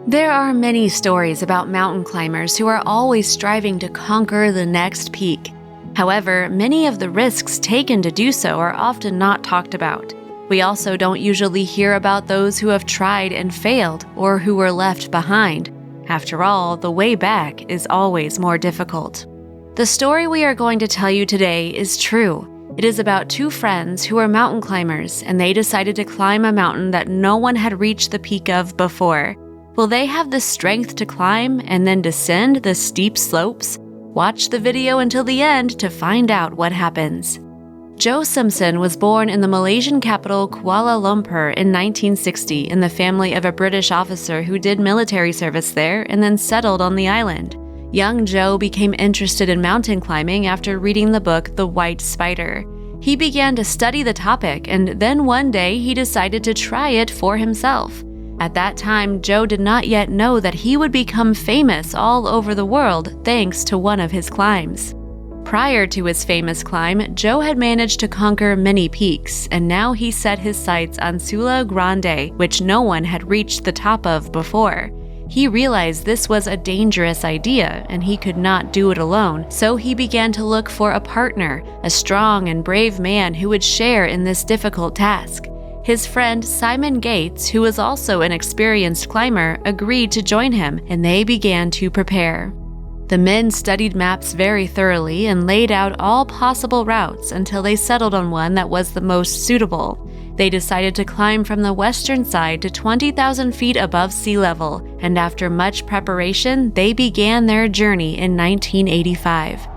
There are many stories about mountain climbers who are always striving to conquer the next peak. However, many of the risks taken to do so are often not talked about. We also don't usually hear about those who have tried and failed or who were left behind. After all, the way back is always more difficult. The story we are going to tell you today is true. It is about two friends who are mountain climbers, and they decided to climb a mountain that no one had reached the peak of before. Will they have the strength to climb and then descend the steep slopes? Watch the video until the end to find out what happens. Joe Simpson was born in the Malaysian capital Kuala Lumpur in 1960 in the family of a British officer who did military service there and then settled on the island. Young Joe became interested in mountain climbing after reading the book The White Spider. He began to study the topic, and then one day he decided to try it for himself. At that time, Joe did not yet know that he would become famous all over the world thanks to one of his climbs. Prior to his famous climb, Joe had managed to conquer many peaks, and now he set his sights on Sula Grande, which no one had reached the top of before. He realized this was a dangerous idea, and he could not do it alone, so he began to look for a partner, a strong and brave man who would share in this difficult task. His friend Simon Gates, who was also an experienced climber, agreed to join him, and they began to prepare. The men studied maps very thoroughly and laid out all possible routes until they settled on one that was the most suitable. They decided to climb from the western side to 20,000 feet above sea level, and after much preparation, they began their journey in 1985.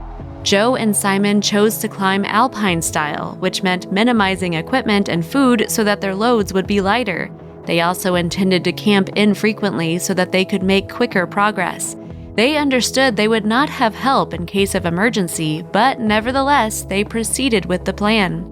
Joe and Simon chose to climb alpine style, which meant minimizing equipment and food so that their loads would be lighter. They also intended to camp infrequently so that they could make quicker progress. They understood they would not have help in case of emergency, but nevertheless, they proceeded with the plan.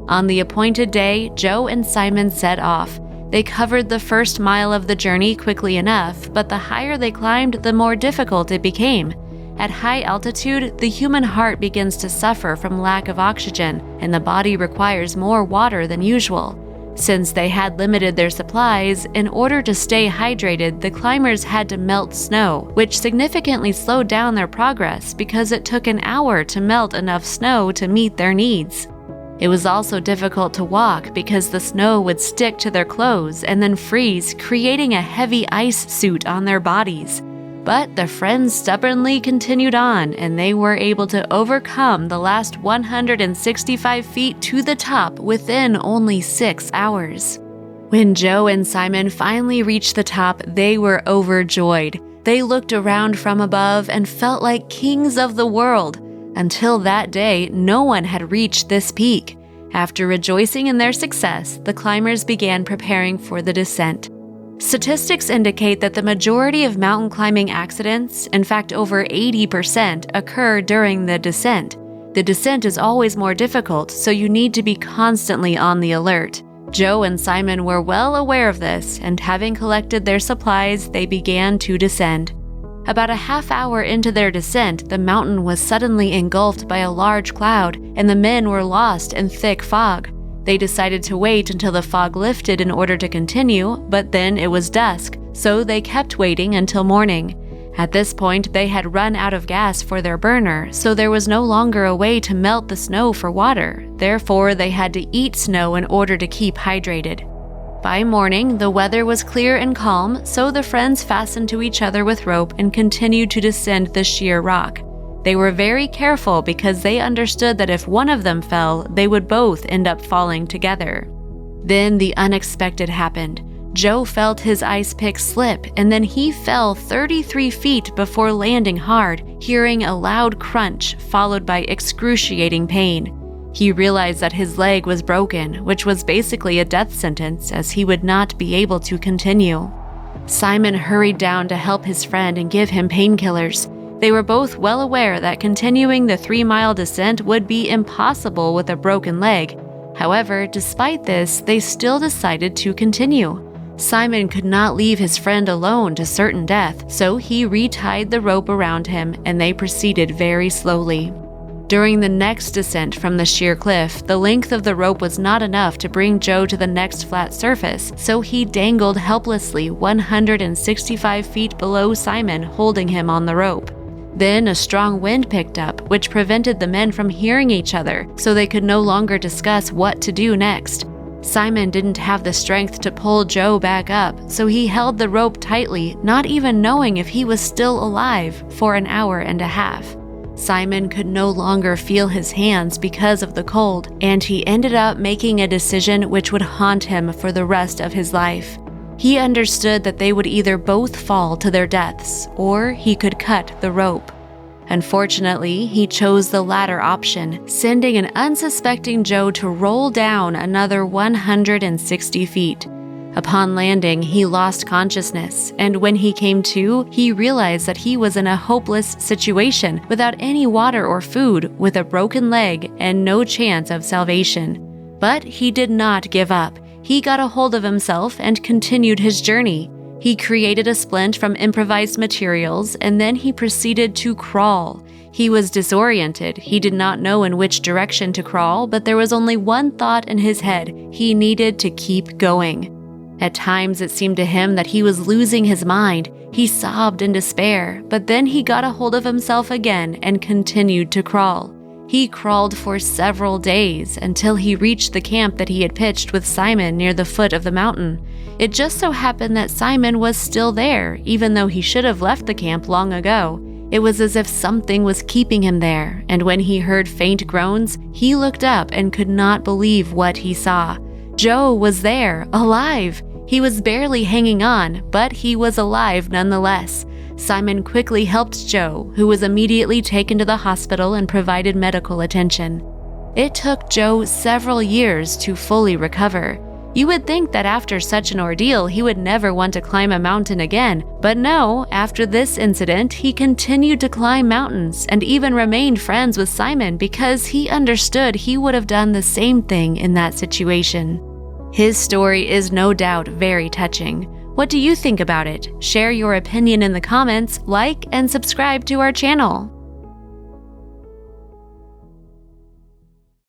On the appointed day, Joe and Simon set off. They covered the first mile of the journey quickly enough, but the higher they climbed, the more difficult it became. At high altitude, the human heart begins to suffer from lack of oxygen, and the body requires more water than usual. Since they had limited their supplies, in order to stay hydrated, the climbers had to melt snow, which significantly slowed down their progress because it took an hour to melt enough snow to meet their needs. It was also difficult to walk because the snow would stick to their clothes and then freeze, creating a heavy ice suit on their bodies. But the friends stubbornly continued on, and they were able to overcome the last 165 feet to the top within only 6 hours. When Joe and Simon finally reached the top, they were overjoyed. They looked around from above and felt like kings of the world. Until that day, no one had reached this peak. After rejoicing in their success, the climbers began preparing for the descent. Statistics indicate that the majority of mountain climbing accidents, in fact over 80%, occur during the descent. The descent is always more difficult, so you need to be constantly on the alert. Joe and Simon were well aware of this, and having collected their supplies, they began to descend. About a half hour into their descent, the mountain was suddenly engulfed by a large cloud, and the men were lost in thick fog. They decided to wait until the fog lifted in order to continue, but then it was dusk, so they kept waiting until morning. At this point, they had run out of gas for their burner, so there was no longer a way to melt the snow for water. Therefore, they had to eat snow in order to keep hydrated. By morning, the weather was clear and calm, so the friends fastened to each other with rope and continued to descend the sheer rock. They were very careful because they understood that if one of them fell, they would both end up falling together. Then the unexpected happened. Joe felt his ice pick slip, and then he fell 33 feet before landing hard, hearing a loud crunch followed by excruciating pain. He realized that his leg was broken, which was basically a death sentence, as he would not be able to continue. Simon hurried down to help his friend and give him painkillers. They were both well aware that continuing the 3-mile descent would be impossible with a broken leg. However, despite this, they still decided to continue. Simon could not leave his friend alone to certain death, so he retied the rope around him, and they proceeded very slowly. During the next descent from the sheer cliff, the length of the rope was not enough to bring Joe to the next flat surface, so he dangled helplessly 165 feet below Simon, holding him on the rope. Then a strong wind picked up, which prevented the men from hearing each other, so they could no longer discuss what to do next. Simon didn't have the strength to pull Joe back up, so he held the rope tightly, not even knowing if he was still alive, for an hour and a half. Simon could no longer feel his hands because of the cold, and he ended up making a decision which would haunt him for the rest of his life. He understood that they would either both fall to their deaths, or he could cut the rope. Unfortunately, he chose the latter option, sending an unsuspecting Joe to roll down another 160 feet. Upon landing, he lost consciousness, and when he came to, he realized that he was in a hopeless situation without any water or food, with a broken leg and no chance of salvation. But he did not give up. He got a hold of himself and continued his journey. He created a splint from improvised materials, and then he proceeded to crawl. He was disoriented. He did not know in which direction to crawl, but there was only one thought in his head: he needed to keep going. At times, it seemed to him that he was losing his mind. He sobbed in despair, but then he got a hold of himself again and continued to crawl. He crawled for several days until he reached the camp that he had pitched with Simon near the foot of the mountain. It just so happened that Simon was still there, even though he should have left the camp long ago. It was as if something was keeping him there, and when he heard faint groans, he looked up and could not believe what he saw. Joe was there, alive. He was barely hanging on, but he was alive nonetheless. Simon quickly helped Joe, who was immediately taken to the hospital and provided medical attention. It took Joe several years to fully recover. You would think that after such an ordeal, he would never want to climb a mountain again, but no, after this incident, he continued to climb mountains and even remained friends with Simon because he understood he would have done the same thing in that situation. His story is no doubt very touching. What do you think about it? Share your opinion in the comments, like, and subscribe to our channel.